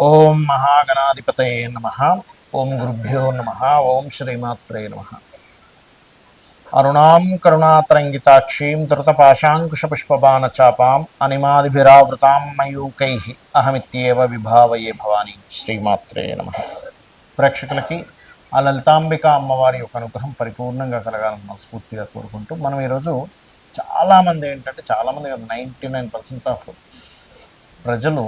ఓం మహాగణాధిపతయే నమ. ఓం గురుభ్యో నమ. ఓం శ్రీమాత్రే నమ. అరుణాం కరుణాతరంగితాక్షీం ధృతపాశాంకుశపుష్పబాణచాపాం అనిమాదిభిరావృతాం మయూకై అహమిత్యేవ విభావయే భవానీ. శ్రీమాత్రే నమ. ప్రేక్షకులకి ఆ లలితాంబిక అమ్మవారి యొక్క అనుగ్రహం పరిపూర్ణంగా కలగాలని మనస్ఫూర్తిగా కోరుకుంటూ మనం ఈరోజు చాలామంది ఏంటంటే 99% ఆఫ్ ప్రజలు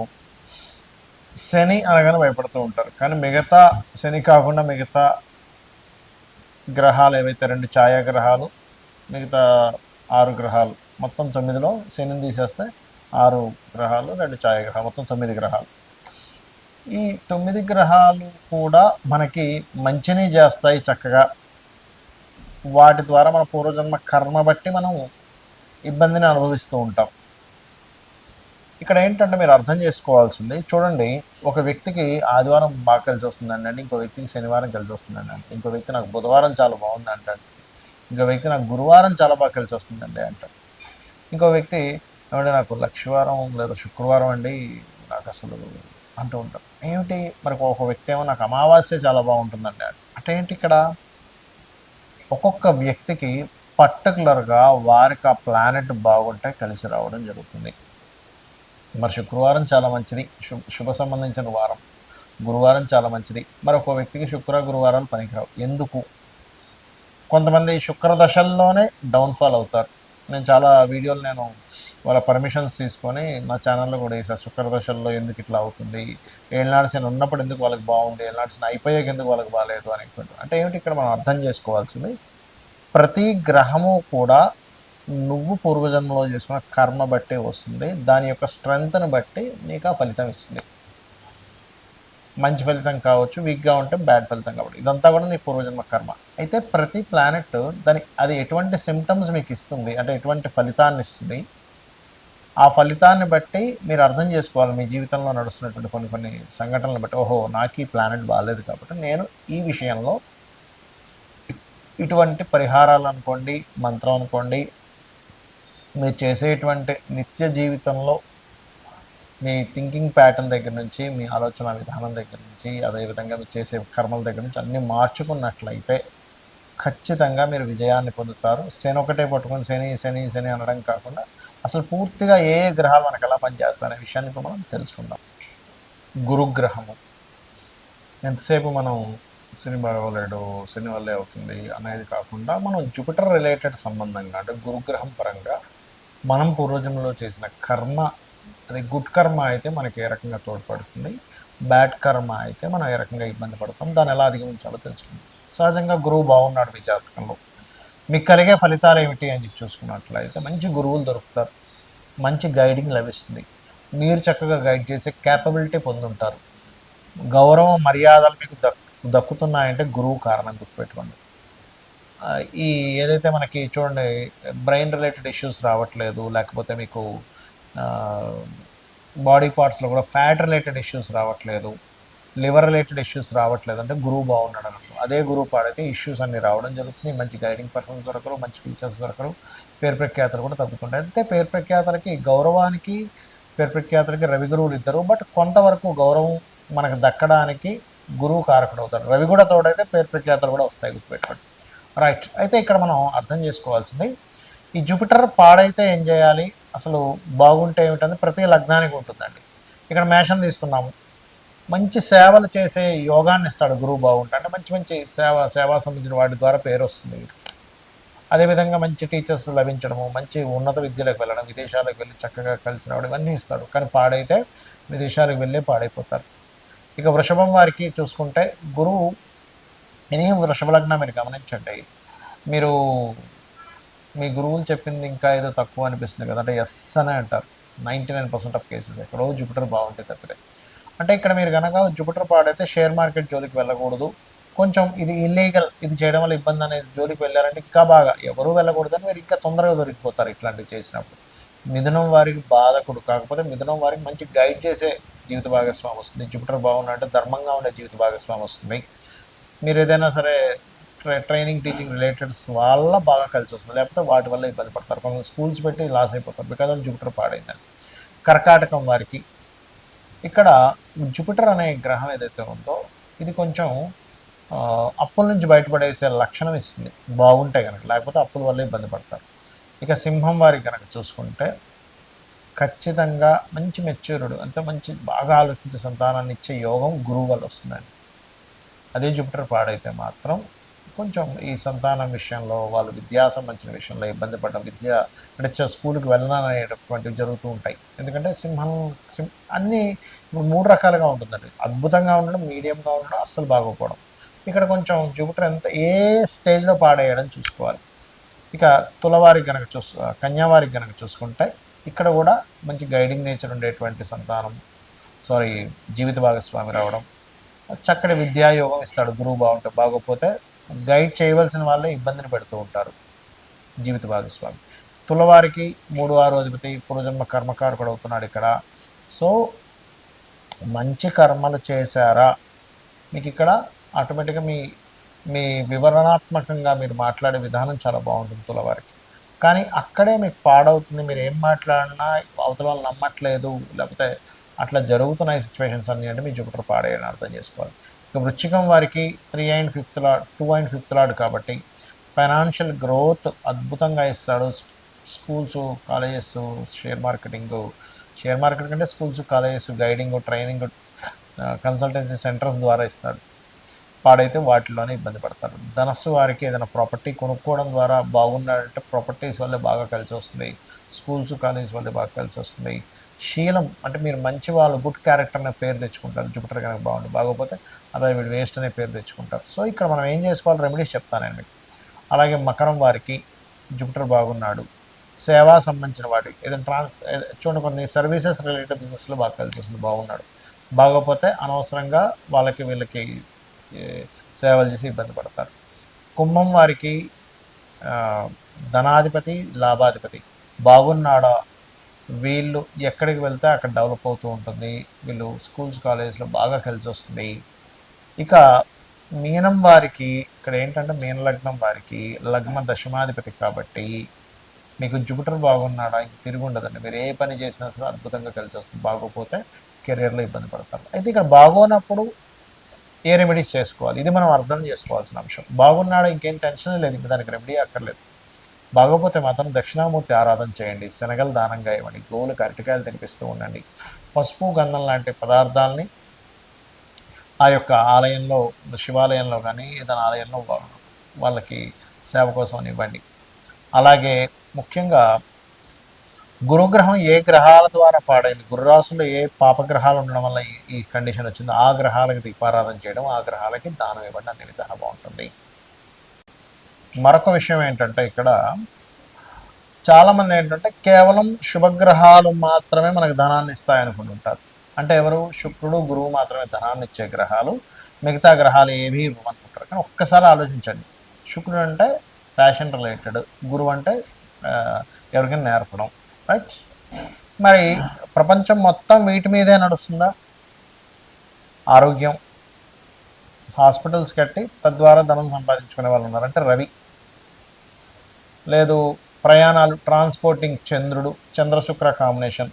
శని అనగానే భయపడుతూ ఉంటారు. కానీ మిగతా శని కాకుండా మిగతా గ్రహాలు ఏవైతే 2 ఛాయాగ్రహాలు, మిగతా 6 గ్రహాలు, మొత్తం 9లో శనిని తీసేస్తే 6 గ్రహాలు, 2 ఛాయాగ్రహాలు, మొత్తం 9 గ్రహాలు. ఈ 9 గ్రహాలు కూడా మనకి మంచిని చేస్తాయి చక్కగా. వాటి ద్వారా మన పూర్వజన్మ కర్మ బట్టి మనం ఇబ్బందిని అనుభవిస్తూ ఉంటాం. ఇక్కడ ఏంటంటే మీరు అర్థం చేసుకోవాల్సింది, చూడండి, ఒక వ్యక్తికి ఆదివారం బాగా కలిసి వస్తుందండి అంటే ఇంకో వ్యక్తికి శనివారం కలిసి వస్తుందండి అంటే ఇంకో వ్యక్తి నాకు బుధవారం చాలా బాగుంది అంటాడు. ఇంకో వ్యక్తి నాకు గురువారం చాలా బాగా కలిసి వస్తుందండి అంటాడు. ఇంకో వ్యక్తి ఏమంటే నాకు లక్షవారం లేదా శుక్రవారం అండి నాకు అసలు అంటూ ఉంటారు. ఏమిటి మరి ఒక వ్యక్తి ఏమో నాకు అమావాస్య చాలా బాగుంటుందండి అంటే ఏంటి ఇక్కడ ఒక్కొక్క వ్యక్తికి పర్టికులర్గా వారికి ఆ ప్లానెట్ బాగుంటే కలిసి రావడం జరుగుతుంది. మరి శుక్రవారం చాలా మంచిది, శుభ సంబంధించిన వారం. గురువారం చాలా మంచిది. మరి ఒక వ్యక్తికి గురువారాలు పనికిరావు. ఎందుకు? కొంతమంది శుక్రదశల్లోనే డౌన్ఫాల్ అవుతారు. నేను చాలా వీడియోలు వాళ్ళ పర్మిషన్స్ తీసుకొని నా ఛానల్లో కూడా వేసాను. శుక్రదశల్లో ఎందుకు ఇట్లా అవుతుంది, ఏళ్ళనాడు శని ఉన్నప్పుడు ఎందుకు వాళ్ళకి బాగుంది, ఏళ్ళనాడు శని అయిపోయాక ఎందుకు వాళ్ళకి బాగాలేదు అనేటువంటి. అంటే ఏమిటి ఇక్కడ మనం అర్థం చేసుకోవాల్సింది, ప్రతి గ్రహము కూడా నువ్వు పూర్వజన్మలో చేసుకున్న కర్మ బట్టే వస్తుంది. దాని యొక్క స్ట్రెంగ్త్ని బట్టి నీకు ఆ ఫలితం ఇస్తుంది. మంచి ఫలితం కావచ్చు, వీక్గా ఉంటే బ్యాడ్ ఫలితం కాబట్టి ఇదంతా కూడా నీ పూర్వజన్మ కర్మ. అయితే ప్రతి ప్లానెట్ అది ఎటువంటి సిమ్టమ్స్ మీకు ఇస్తుంది అంటే ఎటువంటి ఫలితాన్ని ఇస్తుంది, ఆ ఫలితాన్ని బట్టి మీరు అర్థం చేసుకోవాలి. మీ జీవితంలో నడుస్తున్నటువంటి కొన్ని సంఘటనలు బట్టి, ఓహో నాకు ఈ ప్లానెట్ బాగాలేదు కాబట్టి నేను ఈ విషయంలో ఇటువంటి పరిహారాలు అనుకోండి, మంత్రం అనుకోండి, మీరు చేసేటువంటి నిత్య జీవితంలో మీ థింకింగ్ ప్యాటర్న్ దగ్గర నుంచి, మీ ఆలోచన విధానం దగ్గర నుంచి, అదేవిధంగా మీరు చేసే కర్మల దగ్గర నుంచి అన్నీ మార్చుకున్నట్లయితే ఖచ్చితంగా మీరు విజయాన్ని పొందుతారు. శని ఒకటే పట్టుకొని శని శని శని అనడం కాకుండా అసలు పూర్తిగా ఏ గ్రహాలు మనకు ఎలా పనిచేస్తాయనే విషయాన్ని ఇప్పుడు మనం తెలుసుకుందాం. గురుగ్రహము ఎంతసేపు మనం శని బాగోలేడు, శని వల్లే అవుతుంది అనేది కాకుండా మనం జూపిటర్ రిలేటెడ్ సంబంధంగా అంటే గురుగ్రహం పరంగా మనం పూర్వజన్మలో చేసిన కర్మ, అది గుడ్ కర్మ అయితే మనకి ఏ రకంగా తోడ్పడుతుంది, బ్యాడ్ కర్మ అయితే మనం ఏ రకంగా ఇబ్బంది పడతాం, దాన్ని ఎలా అధిగమించాలో తెలుసుకుందాం. సహజంగా గురువు బాగున్నాడు మీ జాతకంలో, మీకు కలిగే ఫలితాలు ఏమిటి అని చెప్పి చూసుకున్నట్లయితే మంచి గురువులు దొరుకుతారు, మంచి గైడింగ్ లభిస్తుంది, మీరు చక్కగా గైడ్ చేసే క్యాపబిలిటీ పొందుంటారు, గౌరవం మర్యాదలు మీకు దక్కుతున్నాయంటే గురువు కారణం గుర్తుపెట్టుకోండి. ఈ ఏదైతే మనకి చూడండి బ్రెయిన్ రిలేటెడ్ ఇష్యూస్ రావట్లేదు, లేకపోతే మీకు బాడీ పార్ట్స్లో కూడా ఫ్యాట్ రిలేటెడ్ ఇష్యూస్ రావట్లేదు, లివర్ రిలేటెడ్ ఇష్యూస్ రావట్లేదు అంటే గురువు బాగున్నాడు అన్నట్టు. అదే గురువు పాడైతే ఇష్యూస్ అన్నీ రావడం జరుగుతుంది, మంచి గైడింగ్ పర్సన్స్ దొరకరు, మంచి టీచర్స్ దొరకరు, పేరు ప్రఖ్యాతలు కూడా తగ్గుతుంటాయి. అయితే పేరు ప్రఖ్యాతలకి, గౌరవానికి, పేరు ప్రఖ్యాతలకి రవి గురువులు ఇద్దరు, బట్ కొంతవరకు గౌరవం మనకు దక్కడానికి గురువు కారకుడు అవుతాడు. రవి కూడా తోడైతే పేరు ప్రఖ్యాతలు కూడా వస్తాయి, గుర్తుపెట్టుకోండి. రైట్. అయితే ఇక్కడ మనం అర్థం చేసుకోవాల్సింది, ఈ జూపిటర్ పాడైతే ఏం చేయాలి, అసలు బాగుంటే ఏమిటంటే ప్రతి లగ్నానికి ఉంటుందండి. ఇక్కడ మేషం తీసుకున్నాము, మంచి సేవలు చేసే యోగాన్ని ఇస్తాడు గురువు బాగుంటే. అంటే మంచి మంచి సేవా సంబంధించిన వాటి ద్వారా పేరు వస్తుంది. అదేవిధంగా మంచి టీచర్స్ లభించడము, మంచి ఉన్నత విద్యలకు వెళ్ళడం, విదేశాలకు వెళ్ళి చక్కగా కలిసి రావడం ఇవన్నీ ఇస్తాడు. కానీ పాడైతే విదేశాలకు వెళ్ళి పాడైపోతారు. ఇక వృషభం వారికి చూసుకుంటే గురువు వృషభ లగ్నం మీరు గమనించండి, మీరు మీ గురువులు చెప్పింది ఇంకా ఏదో తక్కువ అనిపిస్తుంది కదా అంటే ఎస్ అనే అంటారు 99% ఆఫ్ కేసెస్. ఎక్కడో జూపిటర్ బాగుంటే తప్పితే. అంటే ఇక్కడ మీరు కనుక జూపిటర్ పాడైతే షేర్ మార్కెట్ జోలికి వెళ్ళకూడదు, కొంచెం ఇది ఇల్లీగల్, ఇది చేయడం వల్ల ఇబ్బంది అనేది జోలికి వెళ్ళారంటే ఇంకా బాగా ఎవరూ వెళ్ళకూడదని మీరు ఇంకా తొందరగా దొరికిపోతారు ఇట్లాంటివి చేసినప్పుడు. మిథునం వారికి బాధకుడు, కాకపోతే మిథునం వారికి మంచి గైడ్ చేసే జీవిత భాగస్వామి వస్తుంది. జూపిటర్ బాగున్నట్టే ధర్మంగా ఉండే జీవిత భాగస్వామి వస్తుంది. మీరు ఏదైనా సరే ట్రైనింగ్ టీచింగ్ రిలేటెడ్స్ వల్ల బాగా కలిసి వస్తుంది, లేకపోతే వాటి వల్ల ఇబ్బంది పడతారు, కొంచెం స్కూల్స్ పెట్టి లాస్ అయిపోతారు బికాజ్ ఆఫ్ జూపిటర్ పాడైందని. కర్కాటకం వారికి ఇక్కడ జూపిటర్ అనే గ్రహం ఏదైతే ఉందో ఇది కొంచెం అప్పుల నుంచి బయటపడేసే లక్షణం ఇస్తుంది బాగుంటే కనుక, లేకపోతే అప్పుల వల్ల ఇబ్బంది పడతారు. ఇక సింహం వారికి కనుక చూసుకుంటే ఖచ్చితంగా మంచి మెచ్యూర్డ్ అంటే మంచి బాగా ఆలోచించే సంతానాన్ని ఇచ్చే యోగం గురువు వల్ల వస్తుందండి. అదే జూపిటర్ పాడైతే మాత్రం కొంచెం ఈ సంతానం విషయంలో వాళ్ళు విద్యా సంబంధించిన విషయంలో ఇబ్బంది పడడం, విద్య అంటే స్కూల్కి వెళ్ళననేటటువంటివి జరుగుతూ ఉంటాయి. ఎందుకంటే అన్నీ ఇప్పుడు 3 రకాలుగా ఉంటుందండి. అద్భుతంగా ఉండడం, మీడియంగా ఉండడం, అస్సలు బాగోపోవడం. ఇక్కడ కొంచెం జూపిటర్ ఏ స్టేజ్లో పాడేయడం చూసుకోవాలి. ఇక తులవారికి కనుక కన్యావారికి కనుక చూసుకుంటే ఇక్కడ కూడా మంచి గైడింగ్ నేచర్ ఉండేటువంటి సంతానం జీవిత భాగస్వామి రావడం, చక్కటి విద్యాయోగం ఇస్తాడు గురువు బాగుంటే. బాగోపోతే గైడ్ చేయవలసిన వాళ్ళే ఇబ్బందిని పెడుతూ ఉంటారు జీవిత భాగస్వామి. తులవారికి 3-6 అధిపతి పూర్వజన్మ కర్మకారకుడు అవుతున్నాడు ఇక్కడ. సో మంచి కర్మలు చేశారా మీకు ఇక్కడ ఆటోమేటిక్గా మీ వివరణాత్మకంగా మీరు మాట్లాడే విధానం చాలా బాగుంటుంది తులవారికి. కానీ అక్కడే మీకు పాడవుతుంది. మీరు ఏం మాట్లాడినా అవతల వాళ్ళు నమ్మట్లేదు, లేకపోతే అట్లా జరుగుతున్నాయి సిచ్యువేషన్స్ అన్నీ అంటే మీ జూపిటర్ పాడేయని అర్థం చేసుకోవాలి. ఇక వృశ్చికం వారికి 3 and 5th lord 2 and 5th lord కాబట్టి ఫైనాన్షియల్ గ్రోత్ అద్భుతంగా ఇస్తాడు. స్కూల్స్, కాలేజెస్, షేర్ మార్కెటింగ్ అంటే schools, colleges, guiding, training, consultancy centres ద్వారా ఇస్తాడు. పాడైతే వాటిలోనే ఇబ్బంది పడతారు. ధనస్సు వారికి ఏదైనా ప్రాపర్టీ కొనుక్కోవడం ద్వారా బాగున్నాడంటే ప్రాపర్టీస్ వల్లే బాగా కలిసి వస్తుంది. స్కూల్స్, కాలేజెస్ వల్లే బాగా కలిసి వస్తుంది. శీలం అంటే మీరు మంచి వాళ్ళు, గుడ్ క్యారెక్టర్ అనే పేరు తెచ్చుకుంటారు. జూపిటర్ కనుక బాగుంది, బాగోపోతే అలా వీడు వేస్ట్ అనే పేరు తెచ్చుకుంటారు. సో ఇక్కడ మనం ఏం చేసుకోవాలి, రెమెడీస్ చెప్తానండి మీకు. అలాగే మకరం వారికి జూపిటర్ బాగున్నాడు, సేవా సంబంధించిన వాటికి ఏదైనా చూడండి కొన్ని సర్వీసెస్ రిలేటెడ్ బిజినెస్లో బాగా కలిసి వస్తుంది, బాగున్నాడు. బాగోపోతే అనవసరంగా వీళ్ళకి సేవలు చేసి ఇబ్బంది పడతారు. కుంభం వారికి ధనాధిపతి, లాభాధిపతి బాగున్నాడా, వీళ్ళు ఎక్కడికి వెళ్తే అక్కడ డెవలప్ అవుతూ ఉంటుంది. వీళ్ళు స్కూల్స్, కాలేజెస్లో బాగా కలిసి వస్తుంది. ఇక మీనం వారికి ఇక్కడ ఏంటంటే మీన లగ్నం వారికి లగ్న దశమాధిపతి కాబట్టి మీకు జూపిటర్ బాగున్నాడా ఇంక తిరిగి ఉండదండి. మీరు ఏ పని చేసినా సరే అద్భుతంగా కలిసి వస్తుంది. బాగోపోతే కెరియర్లో ఇబ్బంది పడతారు. అయితే ఇక్కడ బాగోనప్పుడు ఏ రెమెడీస్ చేసుకోవాలి, ఇది మనం అర్థం చేసుకోవాల్సిన అంశం. బాగున్నాడా ఇంకేం టెన్షన్ లేదు, ఇంక దానికి రెమెడీ అక్కర్లేదు. బాగోపోతే మాత్రం దక్షిణామూర్తి ఆరాధన చేయండి, శనగలు దానంగా ఇవ్వండి, గోవులకు అరటికాయలు తినిపిస్తూ ఉండండి. పసుపు, గంధం లాంటి పదార్థాలని ఆ యొక్క ఆలయంలో, శివాలయంలో కానీ ఏదైనా ఆలయంలో వాళ్ళకి సేవ కోసం ఇవ్వండి. అలాగే ముఖ్యంగా గురుగ్రహం ఏ గ్రహాల ద్వారా పాడైంది, గురురాశుల్లో ఏ పాపగ్రహాలు ఉండడం వల్ల ఈ కండిషన్ వచ్చిందో ఆ గ్రహాలకి దీపారాధన చేయడం, ఆ గ్రహాలకి దానం ఇవ్వడం అనే విధానం బాగుంటుంది. మరొక విషయం ఏంటంటే ఇక్కడ చాలామంది ఏంటంటే కేవలం శుభగ్రహాలు మాత్రమే మనకు ధనాన్ని ఇస్తాయనుకుంటుంటారు. అంటే ఎవరు, శుక్రుడు, గురువు మాత్రమే ధనాన్ని ఇచ్చే గ్రహాలు, మిగతా గ్రహాలు ఏవి ఇవ్వమనుకుంటారు. కానీ ఒక్కసారి ఆలోచించండి, శుక్రుడు అంటే ఫ్యాషన్ రిలేటెడ్, గురువు అంటే ఎవరికైనా నేర్పడం, రైట్? మరి ప్రపంచం మొత్తం వీటి మీదే నడుస్తుందా? ఆరోగ్యం, హాస్పిటల్స్ కట్టి తద్వారా ధనం సంపాదించుకునే వాళ్ళు ఉన్నారు. అంటే రవి. లేదు ప్రయాణాలు, ట్రాన్స్పోర్టింగ్, చంద్రుడు, చంద్రశుక్ర కాంబినేషన్.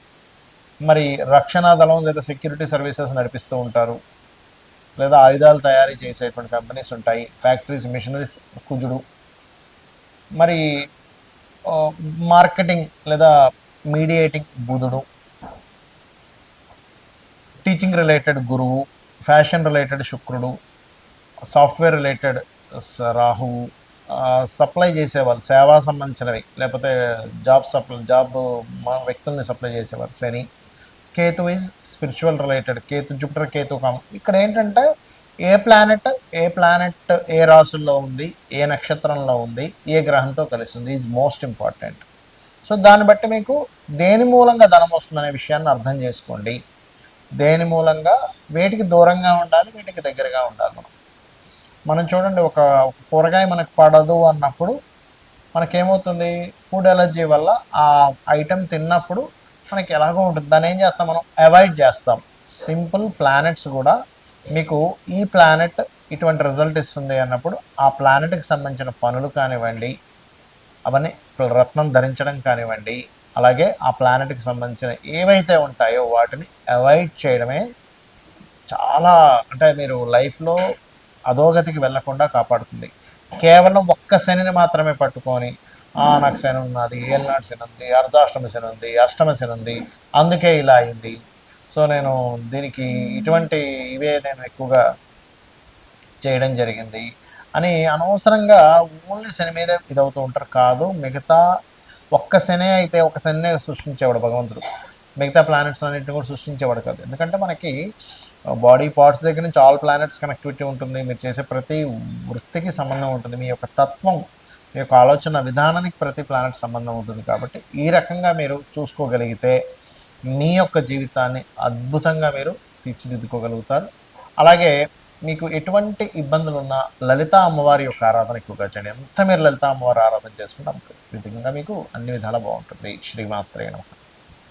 మరి రక్షణ దళం లేదా సెక్యూరిటీ సర్వీసెస్ నడిపిస్తూ ఉంటారు, లేదా ఆయుధాలు తయారీ చేసేటువంటి కంపెనీస్ ఉంటాయి, ఫ్యాక్టరీస్, మిషనరీస్, కుజుడు. మరి మార్కెటింగ్ లేదా మీడియేటింగ్ బుధుడు, టీచింగ్ రిలేటెడ్ గురువు, ఫ్యాషన్ రిలేటెడ్ శుక్రుడు, సాఫ్ట్వేర్ రిలేటెడ్ రాహువు, సప్లై చేసేవాళ్ళు, సేవా సంబంధించినవి, లేకపోతే జాబ్ వ్యక్తుల్ని సప్లై చేసేవారు శని. Ketu is spiritual related, Jupiter Ketu ఇక్కడ ఏంటంటే ఏ ప్లానెట్ ఏ రాశుల్లో ఉంది, ఏ నక్షత్రంలో ఉంది, ఏ గ్రహంతో కలిసి ఉంది ఈజ్ మోస్ట్ ఇంపార్టెంట్. సో దాన్ని బట్టి మీకు దేని మూలంగా ధనం వస్తుందనే విషయాన్ని అర్థం చేసుకోండి. దేని మూలంగా వేటికి దూరంగా ఉండాలి, వీటికి దగ్గరగా ఉండాలి. మనం చూడండి, ఒక కూరగాయ మనకు పడదు అన్నప్పుడు మనకేమవుతుంది, ఫుడ్ ఎలర్జీ వల్ల ఆ ఐటెం తిన్నప్పుడు మనకి ఎలాగో ఉంటుంది. దాన్ని ఏం చేస్తాం, మనం అవాయిడ్ చేస్తాం. సింపుల్ ప్లానెట్స్ కూడా మీకు ఈ ప్లానెట్ ఇటువంటి రిజల్ట్ ఇస్తుంది అన్నప్పుడు ఆ ప్లానెట్కి సంబంధించిన పనులు కానివ్వండి, అవన్నీ రత్నం ధరించడం కానివ్వండి, అలాగే ఆ ప్లానెట్కి సంబంధించిన ఏవైతే ఉంటాయో వాటిని అవాయిడ్ చేయడమే చాలా, అంటే మీరు లైఫ్లో అధోగతికి వెళ్లకుండా కాపాడుతుంది. కేవలం ఒక్క శనిని మాత్రమే పట్టుకొని నాకు శని ఉన్నది, ఏళ్ళనాటి శని ఉంది, అర్ధాష్టమ శని ఉంది, అష్టమ శని ఉంది, అందుకే ఇలా అయింది, సో నేను దీనికి ఇటువంటి ఇవే నేను ఎక్కువగా చేయడం జరిగింది అని అనవసరంగా ఓన్లీ శని మీద ఇదవుతూ ఉంటారు. కాదు, మిగతా ఒక్క శనే అయితే ఒక శనినే సృష్టించేవాడు భగవంతుడు, మిగతా ప్లానెట్స్ అన్నింటిని కూడా సృష్టించేవాడు కాదు. ఎందుకంటే మనకి బాడీ పార్ట్స్ దగ్గర నుంచి ఆల్ ప్లానెట్స్ కనెక్టివిటీ ఉంటుంది, మీరు చేసే ప్రతి వృత్తికి సంబంధం ఉంటుంది, మీ యొక్క తత్వం, మీ యొక్క ఆలోచన విధానానికి ప్రతి ప్లానెట్ సంబంధం ఉంటుంది. కాబట్టి ఈ రకంగా మీరు చూసుకోగలిగితే మీ యొక్క జీవితాన్ని అద్భుతంగా మీరు తీర్చిదిద్దుకోగలుగుతారు. అలాగే మీకు ఎటువంటి ఇబ్బందులు ఉన్నా లలిత అమ్మవారి యొక్క ఆరాధన ఎక్కువగా చేయండి. ఎంత మీరు లలిత అమ్మవారి ఆరాధన చేసుకుంటే అంత విధంగా మీకు అన్ని విధాలా బాగుంటుంది. శ్రీమాత్రే నమః.